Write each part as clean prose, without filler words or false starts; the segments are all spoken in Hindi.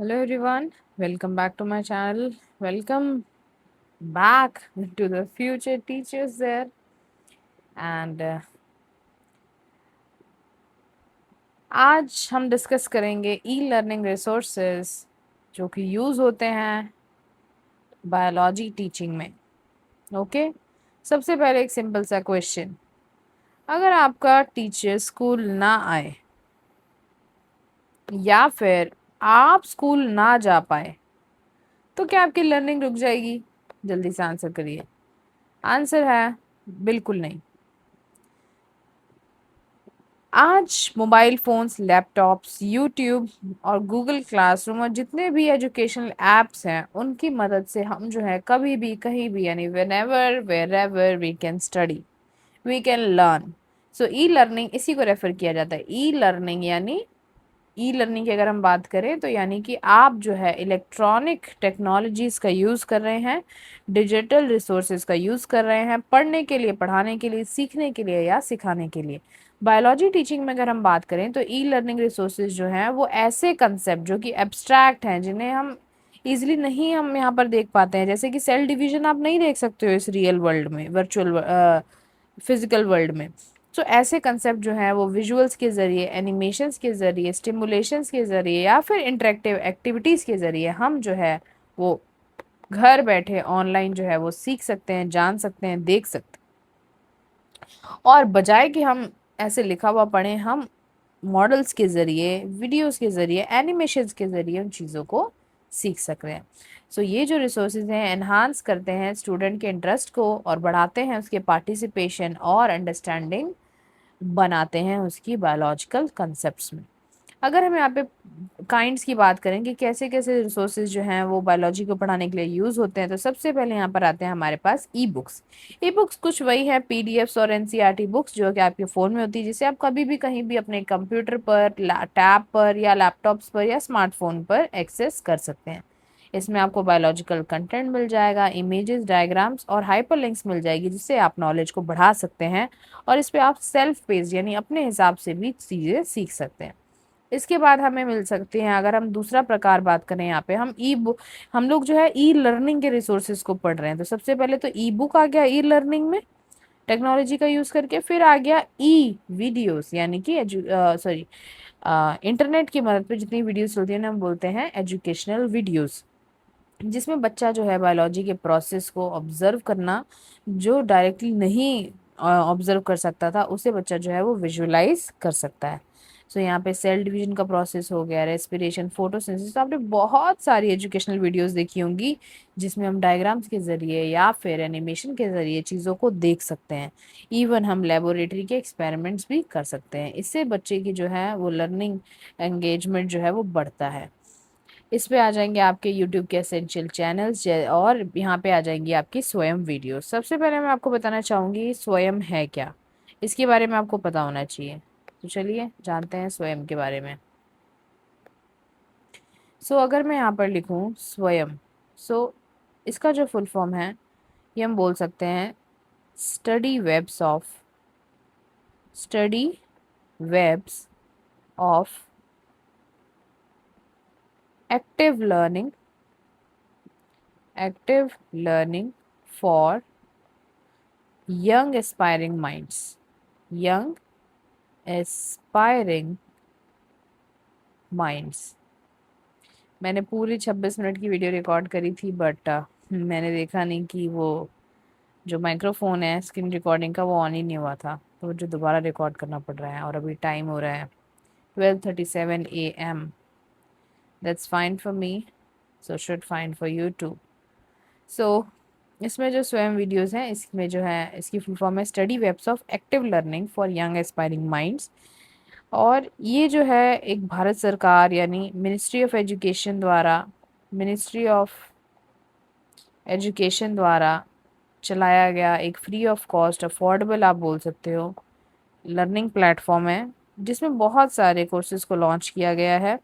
Hello everyone, welcome back to my channel. Welcome back to the future teachers there. And आज हम डिस्कस करेंगे ई लर्निंग रिसोर्सेज जो कि यूज़ होते हैं बायोलॉजी टीचिंग में। ओके, सबसे पहले एक सिंपल सा क्वेश्चन, अगर आपका टीचर स्कूल ना आए या फिर आप स्कूल ना जा पाए तो क्या आपकी लर्निंग रुक जाएगी? जल्दी से आंसर करिए। आंसर है बिल्कुल नहीं। आज मोबाइल फ़ोन्स, लैपटॉप्स, यूट्यूब और गूगल क्लासरूम और जितने भी एजुकेशनल ऐप्स हैं, उनकी मदद से हम जो है कभी भी, कहीं भी, यानी whenever, wherever we can study, we can learn. So e learning इसी को रेफर किया जाता है। ई लर्निंग यानी ई लर्निंग की अगर हम बात करें तो यानी कि आप जो है इलेक्ट्रॉनिक टेक्नोलॉजीज़ का यूज़ कर रहे हैं, डिजिटल रिसोर्सेज का यूज़ कर रहे हैं पढ़ने के लिए, पढ़ाने के लिए, सीखने के लिए या सिखाने के लिए। बायोलॉजी टीचिंग में अगर हम बात करें तो ई लर्निंग रिसोर्सेज जो हैं वो ऐसे कंसेप्ट जो कि एब्स्ट्रैक्ट हैं, जिन्हें हम ईजिली नहीं हम यहाँ पर देख पाते हैं, जैसे कि सेल डिवीजन आप नहीं देख सकते हो इस रियल वर्ल्ड में, वर्चुअल फिजिकल वर्ल्ड में। तो ऐसे कंसेप्ट जो हैं वो विजुअल्स के ज़रिए, एनिमेशंस के ज़रिए, स्टिमुलेशंस के ज़रिए या फिर इंटरेक्टिव एक्टिविटीज़ के ज़रिए हम जो है वो घर बैठे ऑनलाइन जो है वो सीख सकते हैं, जान सकते हैं, देख सकते हैं। और बजाय कि हम ऐसे लिखा हुआ पढ़ें, हम मॉडल्स के ज़रिए, वीडियोस के ज़रिए, एनिमेशंस के ज़रिए उन चीज़ों को सीख सक रहे हैं। सो ये जो रिसोर्सेज हैं एनहांस करते हैं स्टूडेंट के इंटरेस्ट को और बढ़ाते हैं उसके पार्टिसिपेशन और अंडरस्टैंडिंग, बनाते हैं उसकी बायोलॉजिकल कंसेप्ट्स में। अगर हम यहाँ पे काइंड्स की बात करें कि कैसे कैसे रिसोर्सेज जो हैं वो बायोलॉजी को पढ़ाने के लिए यूज़ होते हैं, तो सबसे पहले यहाँ पर आते हैं हमारे पास ई बुक्स। ई बुक्स कुछ वही है पीडीएफ्स और एनसीईआरटी बुक्स जो कि आपके फ़ोन में होती है, जिसे आप कभी भी कहीं भी अपने कंप्यूटर पर, टैब पर या लैपटॉप्स पर या स्मार्टफोन पर एक्सेस कर सकते हैं। इसमें आपको बायोलॉजिकल कंटेंट मिल जाएगा, इमेजेस, डायग्राम्स और हाइपरलिंक्स मिल जाएगी, जिससे आप नॉलेज को बढ़ा सकते हैं और इस पे आप सेल्फ पेस्ड यानी अपने हिसाब से भी चीज़ें सीख सकते हैं। इसके बाद हमें मिल सकते हैं, अगर हम दूसरा प्रकार बात करें, यहाँ पे हम ई बुक, हम लोग जो है ई लर्निंग के रिसोर्सेज को पढ़ रहे हैं, तो सबसे पहले तो ई बुक आ गया ई लर्निंग में टेक्नोलॉजी का यूज़ करके। फिर आ गया ई वीडियोस यानी कि इंटरनेट की मदद पे जितनी वीडियोस चलती है ना, हम बोलते हैं एजुकेशनल वीडियोस, जिसमें बच्चा जो है बायोलॉजी के प्रोसेस को ऑब्जर्व करना, जो डायरेक्टली नहीं ऑब्जर्व कर सकता था, उसे बच्चा जो है वो विजुअलाइज कर सकता है। सो यहाँ पे सेल डिवीजन का प्रोसेस हो गया, रेस्पिरेशन, फोटोसिंथेसिस। तो आपने बहुत सारी एजुकेशनल वीडियोस देखी होंगी जिसमें हम डायग्राम्स के ज़रिए या फिर एनिमेशन के ज़रिए चीज़ों को देख सकते हैं। इवन हम लेबोरेटरी के एक्सपेरिमेंट्स भी कर सकते हैं। इससे बच्चे की जो है वो लर्निंग एंगेजमेंट जो है वो बढ़ता है। इस पे आ जाएंगे आपके यूट्यूब के एसेंशियल चैनल्स, और यहाँ पे आ जाएंगी आपकी स्वयं वीडियो। सबसे पहले मैं आपको बताना चाहूँगी स्वयं है क्या, इसके बारे में आपको पता होना चाहिए। तो चलिए जानते हैं स्वयं के बारे में। सो अगर मैं यहाँ पर लिखूँ स्वयं, सो इसका जो फुल फॉर्म है ये हम बोल सकते हैं study webs of active learning, for young aspiring minds, young aspiring minds। मैंने पूरी 26 मिनट की वीडियो रिकॉर्ड करी थी, बट मैंने देखा नहीं कि वो जो माइक्रोफोन है स्क्रीन रिकॉर्डिंग का वो ऑन ही नहीं हुआ था, तो मुझे दोबारा रिकॉर्ड करना पड़ रहा है। और अभी टाइम हो रहा है 12:37 AM। That's fine for me, so should fine for you too. So इसमें जो स्वयं वीडियोस हैं, इसमें जो है इसकी फुल फॉर्म है study webs of active learning for young aspiring minds. और ये जो है एक भारत सरकार यानी मिनिस्ट्री ऑफ एजुकेशन द्वारा चलाया गया एक फ्री ऑफ कॉस्ट, अफोर्डेबल आप बोल सकते हो, लर्निंग प्लेटफॉर्म है, जिसमें बहुत सारे कोर्सेज़ को लॉन्च किया गया है।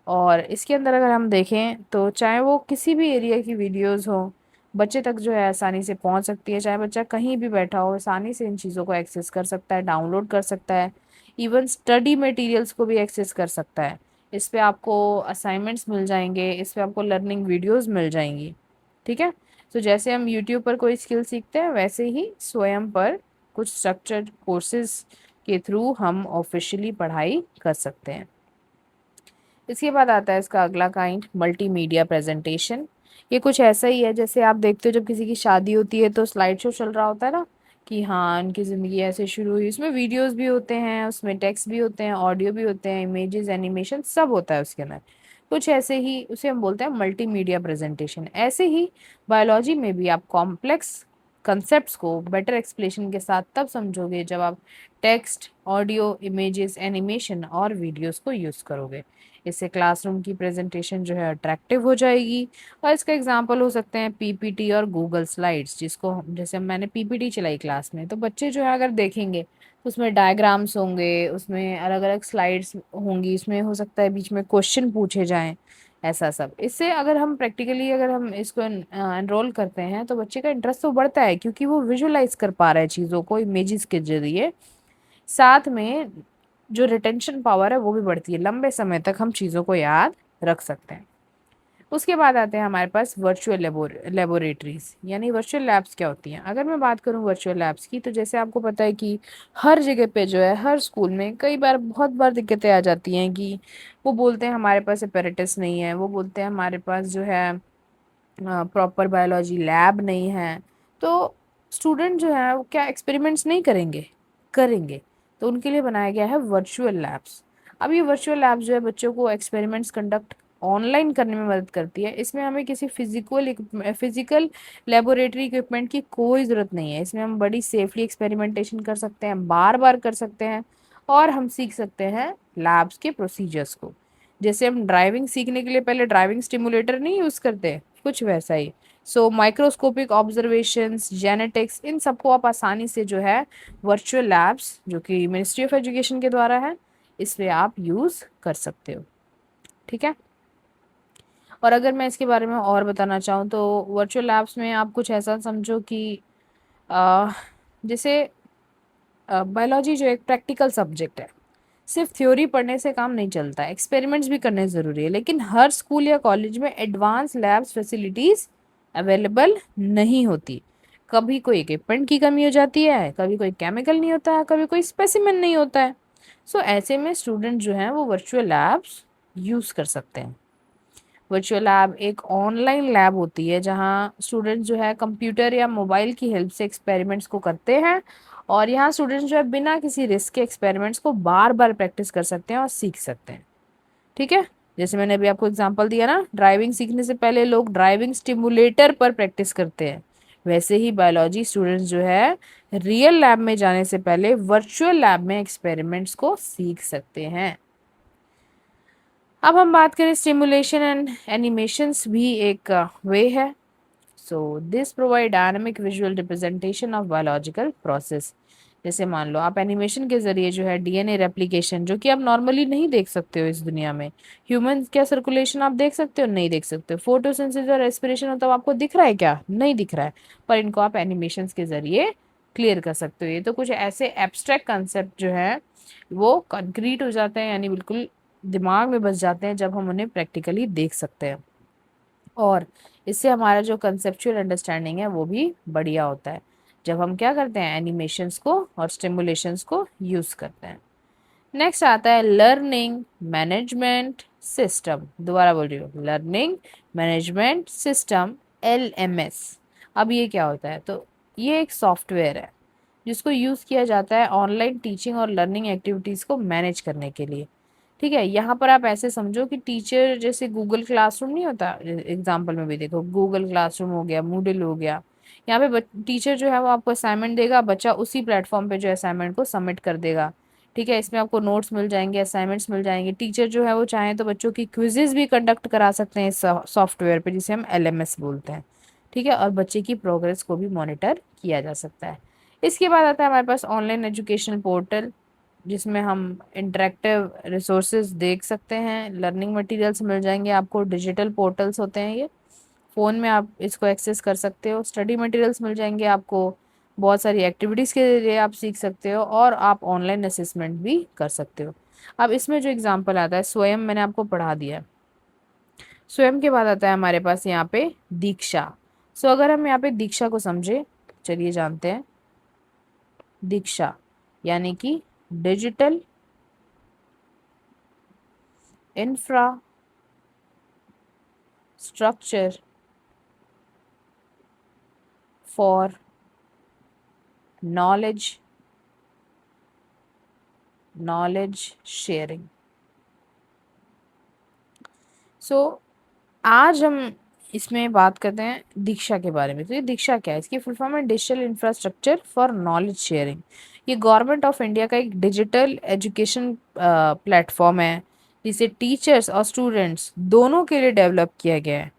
और इसके अंदर अगर हम देखें तो चाहे वो किसी भी एरिया की वीडियोस हो, बच्चे तक जो है आसानी से पहुंच सकती है। चाहे बच्चा कहीं भी बैठा हो, आसानी से इन चीज़ों को एक्सेस कर सकता है, डाउनलोड कर सकता है, इवन स्टडी मटेरियल्स को भी एक्सेस कर सकता है। इस पे आपको असाइनमेंट्स मिल जाएंगे, इस पे आपको लर्निंग वीडियोस मिल जाएंगी। ठीक है। तो जैसे हम यूट्यूब पर कोई स्किल सीखते हैं, वैसे ही स्वयं पर कुछ स्ट्रक्चर्ड कोर्सेज के थ्रू हम ऑफिशियली पढ़ाई कर सकते हैं। इसके बाद आता है इसका अगला काइंड, मल्टीमीडिया प्रेजेंटेशन। ये कुछ ऐसा ही है जैसे आप देखते हो जब किसी की शादी होती है तो स्लाइड शो चल रहा होता है ना, कि हाँ उनकी ज़िंदगी ऐसे शुरू हुई। उसमें वीडियोस भी होते हैं, उसमें टेक्स्ट भी होते हैं, ऑडियो भी होते हैं, इमेजेस, एनिमेशन सब होता है उसके अंदर। कुछ ऐसे ही उसे हम बोलते हैं मल्टीमीडिया प्रेजेंटेशन। ऐसे ही बायोलॉजी में भी आप कॉम्प्लेक्स कंसेप्ट्स को बेटर एक्सप्लेनेशन के साथ तब समझोगे जब आप टेक्स्ट, ऑडियो, इमेजेस, एनिमेशन और वीडियोस को यूज़ करोगे। इससे क्लासरूम की प्रेजेंटेशन जो है अट्रैक्टिव हो जाएगी। और इसका एग्जांपल हो सकते हैं पीपीटी और गूगल स्लाइड्स, जिसको जैसे मैंने पीपीटी चलाई क्लास में, तो बच्चे जो है अगर देखेंगे तो उसमें डायग्राम्स होंगे, उसमें अलग अलग स्लाइड्स होंगी, उसमें हो सकता है बीच में क्वेश्चन पूछे जाएं, ऐसा सब। इससे अगर हम प्रैक्टिकली अगर हम इसको एनरोल करते हैं तो बच्चे का इंटरेस्ट तो बढ़ता है, क्योंकि वो विजुअलाइज कर पा रहा है चीज़ों को इमेजेस के जरिए। साथ में जो रिटेंशन पावर है वो भी बढ़ती है, लंबे समय तक हम चीज़ों को याद रख सकते हैं। उसके बाद आते हैं हमारे पास वर्चुअल लेबोरेटरीज, यानी वर्चुअल लैब्स क्या होती हैं। अगर मैं बात करूं वर्चुअल लैब्स की, तो जैसे आपको पता है कि हर जगह पे जो है, हर स्कूल में कई बार बहुत बार दिक्कतें आ जाती हैं कि वो बोलते हैं हमारे पास अपैरेटस नहीं है, वो बोलते हैं हमारे पास जो है प्रॉपर बायोलॉजी लैब नहीं है। तो स्टूडेंट जो है वो क्या एक्सपेरिमेंट्स नहीं करेंगे, करेंगे। तो उनके लिए बनाया गया है वर्चुअल लैब्स। अब ये वर्चुअल लैब्स जो है बच्चों को एक्सपेरिमेंट्स कंडक्ट ऑनलाइन करने में मदद करती है। इसमें हमें किसी फिजिकल लेबोरेटरी इक्विपमेंट की कोई ज़रूरत नहीं है। इसमें हम बड़ी सेफली एक्सपेरिमेंटेशन कर सकते हैं, बार बार कर सकते हैं, और हम सीख सकते हैं लैब्स के प्रोसीजर्स को। जैसे हम ड्राइविंग सीखने के लिए पहले ड्राइविंग स्टिमुलेटर नहीं यूज़ करते, कुछ वैसा ही। सो माइक्रोस्कोपिक ऑब्जर्वेशंस, जेनेटिक्स, इन सबको आप आसानी से जो है वर्चुअल लैब्स, जो कि मिनिस्ट्री ऑफ एजुकेशन के द्वारा है, इसमें आप यूज़ कर सकते हो। ठीक है। और अगर मैं इसके बारे में और बताना चाहूँ तो वर्चुअल लैब्स में आप कुछ ऐसा समझो कि अ, जैसे बायोलॉजी जो एक प्रैक्टिकल सब्जेक्ट है, सिर्फ थ्योरी पढ़ने से काम नहीं चलता है, एक्सपेरिमेंट्स भी करने ज़रूरी है। लेकिन हर स्कूल या कॉलेज में एडवांस लैब्स फैसिलिटीज़ अवेलेबल नहीं होती। कभी कोई इक्विपमेंट की कमी हो जाती है, कभी कोई केमिकल नहीं होता है, कभी कोई स्पेसिमेन नहीं होता है। सो ऐसे में स्टूडेंट जो हैं वो वर्चुअल लैब्स यूज़ कर सकते हैं। वर्चुअल लैब एक ऑनलाइन लैब होती है जहाँ स्टूडेंट जो है कंप्यूटर या मोबाइल की हेल्प से एक्सपेरिमेंट्स को करते हैं, और यहाँ स्टूडेंट्स जो है बिना किसी रिस्क के एक्सपेरिमेंट्स को बार बार प्रैक्टिस कर सकते हैं और सीख सकते हैं। ठीक है। जैसे मैंने अभी आपको एग्जांपल दिया ना, ड्राइविंग सीखने से पहले लोग ड्राइविंग स्टिमुलेटर पर प्रैक्टिस करते हैं, वैसे ही बायोलॉजी स्टूडेंट्स जो है रियल लैब में जाने से पहले वर्चुअल लैब में एक्सपेरिमेंट्स को सीख सकते हैं। अब हम बात करें स्टिमुलेशन एंड एनिमेशंस, भी एक वे है। So this provide dynamic visual representation of biological process. जैसे मान लो आप एनिमेशन के जरिए जो है डीएनए रेप्लिकेशन, जो कि आप नॉर्मली नहीं देख सकते हो इस दुनिया में। ह्यूमन क्या सर्कुलेशन आप देख सकते हो? नहीं देख सकते हो। फोटोसिंथेसिस और रेस्पिरेशन हो तब आपको दिख रहा है क्या? नहीं दिख रहा है। पर इनको आप एनिमेशंस के जरिए क्लियर कर सकते हो। ये तो कुछ ऐसे एब्स्ट्रैक्ट कंसेप्ट जो है वो कंक्रीट हो जाते हैं, यानी बिल्कुल दिमाग में बस जाते हैं जब हम उन्हें प्रैक्टिकली देख सकते हैं। और इससे हमारा जो कंसेप्चुअल अंडरस्टैंडिंग है वो भी बढ़िया होता है, जब हम क्या करते हैं एनिमेशंस को और स्टिमुलेशंस को यूज़ करते हैं। नेक्स्ट आता है लर्निंग मैनेजमेंट सिस्टम। दोबारा बोल रही हूँ, लर्निंग मैनेजमेंट सिस्टम, LMS। अब ये क्या होता है? तो ये एक सॉफ्टवेयर है जिसको यूज़ किया जाता है ऑनलाइन टीचिंग और लर्निंग एक्टिविटीज़ को मैनेज करने के लिए। ठीक है। यहाँ पर आप ऐसे समझो कि टीचर जैसे गूगल क्लासरूम नहीं होता, एग्जाम्पल में भी देखो, गूगल क्लासरूम हो गया, मूडल हो गया। यहाँ पे टीचर जो है वो आपको असाइनमेंट देगा, बच्चा उसी प्लेटफॉर्म पे जो असाइनमेंट को सबमिट कर देगा। ठीक है। इसमें आपको नोट्स मिल जाएंगे, असाइनमेंट्स मिल जाएंगे। टीचर जो है वो चाहें तो बच्चों की क्विजेज भी कंडक्ट करा सकते हैं इस सॉफ्टवेयर पे, जिसे हम LMS बोलते हैं। ठीक है। और बच्चे की प्रोग्रेस को भी मॉनिटर किया जा सकता है। इसके बाद आता है हमारे पास ऑनलाइन एजुकेशन पोर्टल, जिसमें हम इंटरेक्टिव रिसोर्सेज देख सकते हैं, लर्निंग मटेरियल्स मिल जाएंगे आपको। डिजिटल पोर्टल्स होते हैं ये, फ़ोन में आप इसको एक्सेस कर सकते हो। स्टडी मटेरियल्स मिल जाएंगे आपको, बहुत सारी एक्टिविटीज़ के लिए आप सीख सकते हो, और आप ऑनलाइन असेसमेंट भी कर सकते हो। अब इसमें जो एग्जाम्पल आता है स्वयं, मैंने आपको पढ़ा दिया है। स्वयं के बाद आता है हमारे पास यहाँ पे दीक्षा। सो अगर हम यहाँ पे दीक्षा को समझे, चलिए जानते हैं। दीक्षा यानी कि digital infrastructure for knowledge sharing. So आज हम इसमें बात करते हैं दीक्षा के बारे में। तो ये दीक्षा क्या है, इसकी फुल फॉर्म है digital infrastructure for knowledge sharing. ये गवर्नमेंट ऑफ इंडिया का एक डिजिटल एजुकेशन प्लेटफॉर्म है, जिसे टीचर्स और स्टूडेंट्स दोनों के लिए डेवलप किया गया है।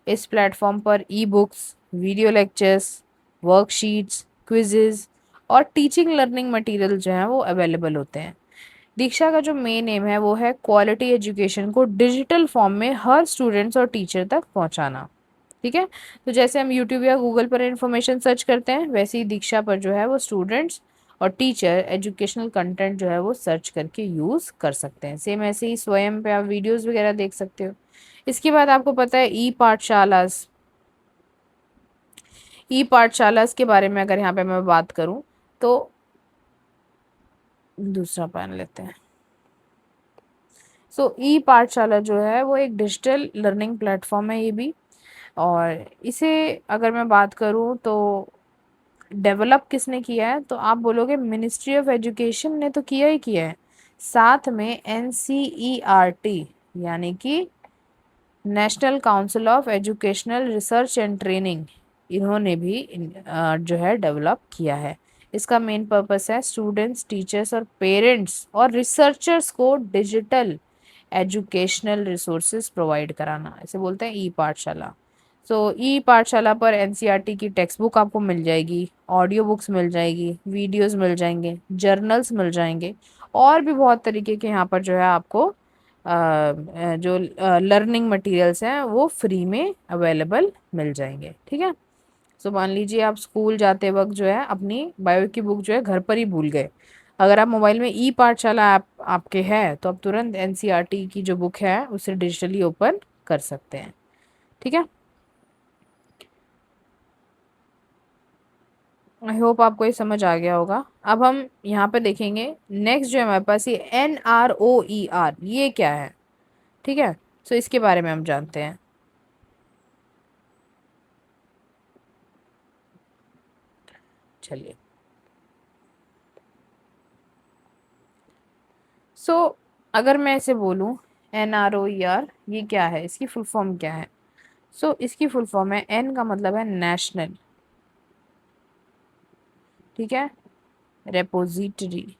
इस प्लेटफॉर्म पर e books, video lectures, worksheets, quizzes और टीचिंग लर्निंग मटेरियल जो है वो अवेलेबल होते हैं। दीक्षा का जो मेन एम है वो है क्वालिटी एजुकेशन को डिजिटल फॉर्म में हर स्टूडेंट्स और टीचर तक पहुंचाना। ठीक है। तो जैसे हम यूट्यूब या गूगल पर इंफॉर्मेशन सर्च करते हैं, वैसे ही दीक्षा पर जो है वो स्टूडेंट्स और टीचर एजुकेशनल कंटेंट जो है वो सर्च करके यूज़ कर सकते हैं। सेम ऐसे ही स्वयं पे आप वीडियोस वगैरह देख सकते हो। इसके बाद आपको पता है ई पाठशालास के बारे में अगर यहाँ पे मैं बात करूँ तो दूसरा पैन लेते हैं। सो ई पाठशाला जो है वो एक डिजिटल लर्निंग प्लेटफॉर्म है ये भी। और इसे अगर मैं बात करूँ तो डेवलप किसने किया है, तो आप बोलोगे मिनिस्ट्री ऑफ एजुकेशन ने तो किया ही किया है, साथ में एनसीईआरटी यानी कि national council of educational research and training, इन्होंने भी जो है डेवलप किया है। इसका मेन पर्पस है स्टूडेंट्स, टीचर्स और पेरेंट्स और रिसर्चर्स को डिजिटल एजुकेशनल रिसोर्सेज प्रोवाइड कराना। इसे बोलते हैं ई पाठशाला। सो ई पाठशाला पर एनसीईआरटी की टेक्स्ट बुक आपको मिल जाएगी, ऑडियो बुक्स मिल जाएगी, वीडियोस मिल जाएंगे, जर्नल्स मिल जाएंगे और भी बहुत तरीके के यहाँ पर जो है आपको जो लर्निंग मटेरियल्स हैं वो फ्री में अवेलेबल मिल जाएंगे। ठीक है। सो मान लीजिए आप स्कूल जाते वक्त जो है अपनी बायो की बुक जो है घर पर ही भूल गए, अगर आप मोबाइल में ई पाठशाला ऐप आपके है तो आप तुरंत एनसीईआरटी की जो बुक है उसे डिजिटली ओपन कर सकते हैं। ठीक है। आई होप आपको ये समझ आ गया होगा। अब हम यहाँ पे देखेंगे नेक्स्ट जो है हमारे पास ये NROER, ये क्या है। ठीक है। सो इसके बारे में हम जानते हैं। चलिए। सो अगर मैं इसे बोलूँ NROER ये क्या है, इसकी फुल फॉर्म क्या है। सो इसकी फुल फॉर्म है, एन का मतलब है नेशनल, ठीक है, repository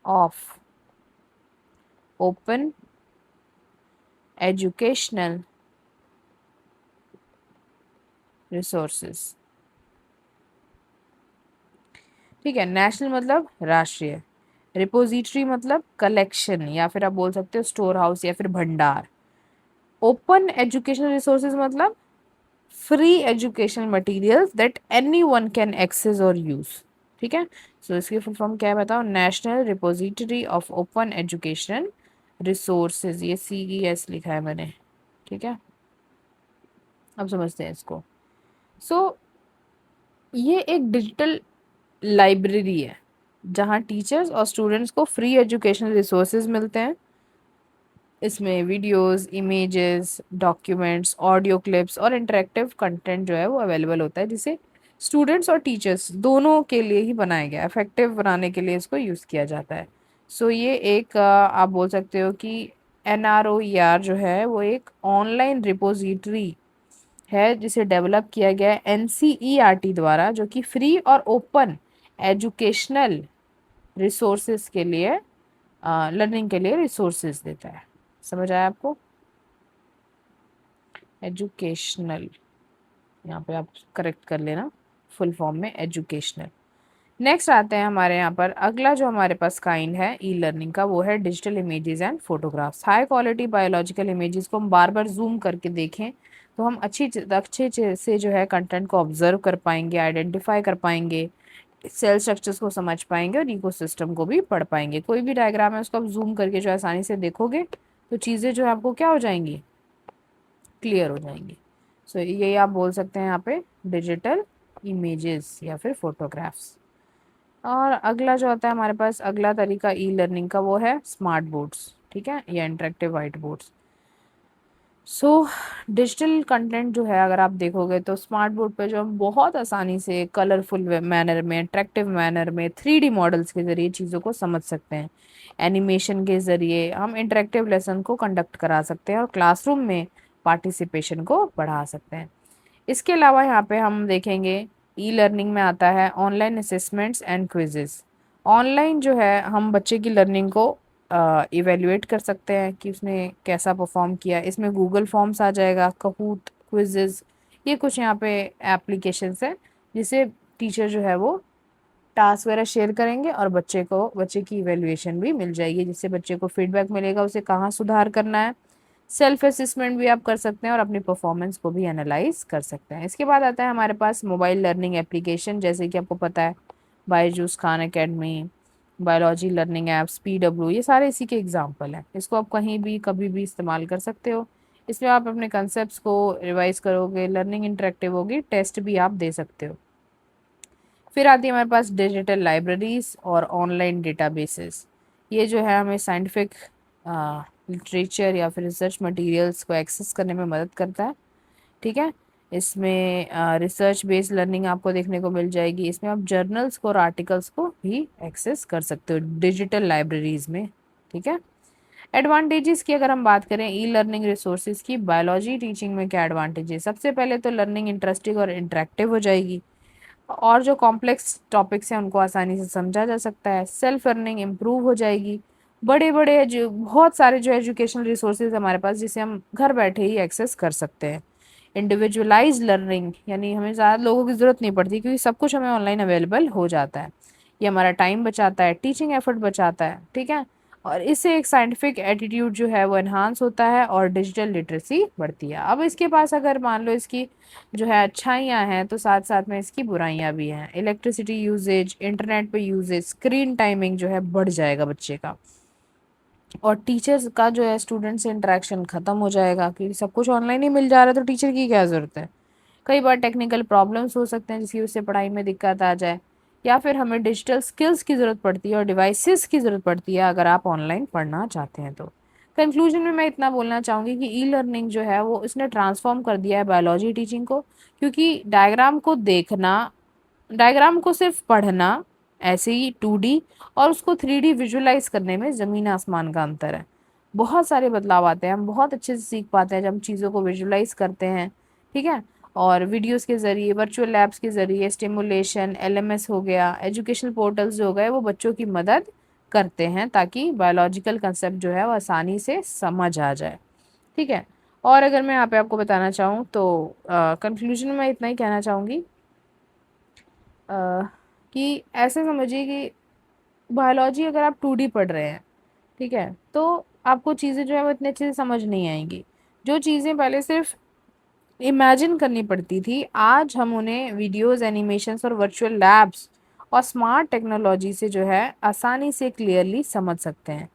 of open educational resources. ठीक है। नेशनल मतलब राष्ट्रीय, रिपोजिटरी मतलब कलेक्शन या फिर आप बोल सकते हो स्टोर हाउस या फिर भंडार, ओपन एजुकेशनल रिसोर्सेज मतलब free educational materials that anyone can access और यूज। ठीक है। सो इसकी फुल फॉर्म क्या है बताओ, national repository of open educational resources, ये CES लिखा है मैंने। ठीक है। अब समझते हैं इसको। सो ये एक डिजिटल लाइब्रेरी है जहाँ टीचर्स और स्टूडेंट्स को फ्री एजुकेशनल रिसोर्सेज मिलते हैं। इसमें videos, images, documents, audio clips और इंटरेक्टिव कंटेंट जो है वो अवेलेबल होता है, जिसे स्टूडेंट्स और टीचर्स दोनों के लिए ही बनाया गया है। इफेक्टिव बनाने के लिए इसको यूज़ किया जाता है। सो ये एक आप बोल सकते हो कि NROER जो है वो एक ऑनलाइन रिपोजिटरी है जिसे डेवलप किया गया है NCERT द्वारा, जो कि फ्री और ओपन एजुकेशनल रिसोर्सेज के लिए लर्निंग के लिए रिसोर्सेज देता है। समझ आया आपको। एजुकेशनल यहाँ पे आप करेक्ट कर लेना, फुल फॉर्म में एजुकेशनल। नेक्स्ट आते हैं हमारे यहाँ पर अगला जो हमारे पास काइंड है ई लर्निंग का, वो है digital images and photographs. High quality biological images को हम बार बार जूम करके देखें तो हम अच्छे से जो है कंटेंट को ऑब्जर्व कर पाएंगे, आइडेंटिफाई कर पाएंगे, सेल स्ट्रक्चर्स को समझ पाएंगे और इकोसिस्टम को भी पढ़ पाएंगे। कोई भी डायग्राम है उसको आप जूम करके जो आसानी से देखोगे तो चीज़ें जो है आपको क्या हो जाएंगी, क्लियर हो जाएंगी। सो ये आप बोल सकते हैं यहाँ पे डिजिटल इमेजेस या फिर फोटोग्राफ्स। और अगला जो आता है हमारे पास अगला तरीका ई लर्निंग का वो है स्मार्ट बोर्ड्स, ठीक है, या interactive white boards. So digital content जो है अगर आप देखोगे तो स्मार्ट बोर्ड पे जो हम बहुत आसानी से कलरफुल मैनर में, अट्रैक्टिव मैनर में, 3D मॉडल्स के ज़रिए चीज़ों को समझ सकते हैं। एनिमेशन के ज़रिए हम इंटरेक्टिव लेसन को कंडक्ट करा सकते हैं और क्लासरूम में पार्टिसिपेशन को बढ़ा सकते हैं। इसके अलावा यहाँ पे हम देखेंगे ई लर्निंग में आता है online assessments and quizzes. Online जो है हम बच्चे की लर्निंग को इवेल्युएट कर सकते हैं कि उसने कैसा परफॉर्म किया। इसमें गूगल फॉर्म्स आ जाएगा, कहूट, क्विजेस, ये कुछ यहाँ पे एप्लीकेशंस है जिसे टीचर जो है वो टास्क वगैरह शेयर करेंगे और बच्चे की इवेल्युएशन भी मिल जाएगी, जिससे बच्चे को फीडबैक मिलेगा उसे कहाँ सुधार करना है। सेल्फ असेसमेंट भी आप कर सकते हैं और अपनी परफॉर्मेंस को भी एनालाइज कर सकते हैं। इसके बाद आता है हमारे पास मोबाइल लर्निंग एप्लीकेशन, जैसे कि आपको पता है Byju's, Khan academy, biology learning apps, PW, ये सारे इसी के एग्जाम्पल हैं। इसको आप कहीं भी कभी भी इस्तेमाल कर सकते हो। इसमें आप अपने कंसेप्ट को रिवाइज करोगे, लर्निंग इंटरेक्टिव होगी, टेस्ट भी आप दे सकते हो। फिर आती है हमारे पास डिजिटल लाइब्रेरीज और ऑनलाइन डेटाबेसेस। ये जो है हमें साइंटिफिक लिटरेचर या फिर रिसर्च मटेरियल्स को एक्सेस करने में मदद करता है, ठीक है। इसमें रिसर्च बेस्ड लर्निंग आपको देखने को मिल जाएगी। इसमें आप जर्नल्स को और आर्टिकल्स को भी एक्सेस कर सकते हो डिजिटल लाइब्रेरीज में, ठीक है। एडवांटेजेस की अगर हम बात करें ई लर्निंग रिसोर्सेज की, बायोलॉजी टीचिंग में क्या एडवांटेज है? सबसे पहले तो लर्निंग इंटरेस्टिंग और इंटरेक्टिव हो जाएगी और जो कॉम्प्लेक्स टॉपिक्स हैं उनको आसानी से समझा जा सकता है। सेल्फ अर्निंग इम्प्रूव हो जाएगी। बड़े बड़े जो बहुत सारे जो एजुकेशनल रिसोर्सेज हमारे पास जिसे हम घर बैठे ही एक्सेस कर सकते हैं। इंडिविजुअलाइज लर्निंग, यानी हमें ज़्यादा लोगों की ज़रूरत नहीं पड़ती क्योंकि सब कुछ हमें ऑनलाइन अवेलेबल हो जाता है। ये हमारा टाइम बचाता है, टीचिंग एफर्ट बचाता है, ठीक है। और इससे एक साइंटिफिक एटीट्यूड जो है वो एनहांस होता है और डिजिटल लिटरेसी बढ़ती है। अब इसके पास अगर मान लो इसकी जो है अच्छाइयाँ हैं तो साथ साथ में इसकी बुराइयाँ भी हैं। इलेक्ट्रिसिटी यूजेज, इंटरनेट पे यूजेज, स्क्रीन टाइमिंग जो है बढ़ जाएगा बच्चे का, और टीचर्स का जो है स्टूडेंट से इंटरेक्शन ख़त्म हो जाएगा क्योंकि सब कुछ ऑनलाइन ही मिल जा रहा है तो टीचर की क्या ज़रूरत है। कई बार टेक्निकल प्रॉब्लम्स हो सकते हैं जिसकी वजह से पढ़ाई में दिक्कत आ जाए, या फिर हमें डिजिटल स्किल्स की ज़रूरत पड़ती है और डिवाइसेस की ज़रूरत पड़ती है अगर आप ऑनलाइन पढ़ना चाहते हैं तो। कंक्लूजन में मैं इतना बोलना चाहूँगी कि ई लर्निंग जो है वो इसने ट्रांसफॉर्म कर दिया है बायोलॉजी टीचिंग को, क्योंकि डायग्राम को सिर्फ पढ़ना ऐसे ही 2D और उसको 3D विजुअलाइज करने में ज़मीन आसमान का अंतर है। बहुत सारे बदलाव आते हैं, हम बहुत अच्छे से सीख पाते हैं जब हम चीज़ों को विजुअलाइज करते हैं, ठीक है। और वीडियोस के ज़रिए, वर्चुअल लैब्स के ज़रिए, स्टिमुलेशन, LMS हो गया, एजुकेशनल पोर्टल्स जो हो गए वो बच्चों की मदद करते हैं ताकि बायोलॉजिकल कंसेप्ट जो है वो आसानी से समझ आ जाए, ठीक है। और अगर मैं यहाँ पे आपको बताना चाहूँ तो कंक्लूजन में मैं इतना ही कहना चाहूँगी कि ऐसे समझिए कि बायोलॉजी अगर आप 2D पढ़ रहे हैं, ठीक है, तो आपको चीज़ें जो है वो इतने अच्छे से समझ नहीं आएंगी। जो चीज़ें पहले सिर्फ इमेजिन करनी पड़ती थी, आज हम उन्हें वीडियोस, एनिमेशंस और वर्चुअल लैब्स और स्मार्ट टेक्नोलॉजी से जो है आसानी से क्लियरली समझ सकते हैं।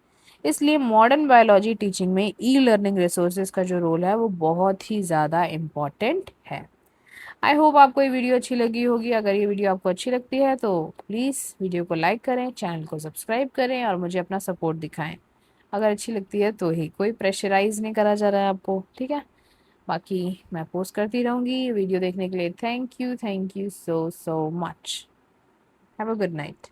इसलिए मॉडर्न बायोलॉजी टीचिंग में ई लर्निंग रिसोर्सेज का जो रोल है वो बहुत ही ज़्यादा इम्पॉर्टेंट है। आई होप आपको ये वीडियो अच्छी लगी होगी। अगर ये वीडियो आपको अच्छी लगती है तो प्लीज़ वीडियो को लाइक करें, चैनल को सब्सक्राइब करें और मुझे अपना सपोर्ट दिखाएं। अगर अच्छी लगती है तो ही, कोई प्रेशराइज नहीं करा जा रहा है आपको, ठीक है। बाकी मैं पोस्ट करती रहूँगी। वीडियो देखने के लिए thank you so so much. Have a good night.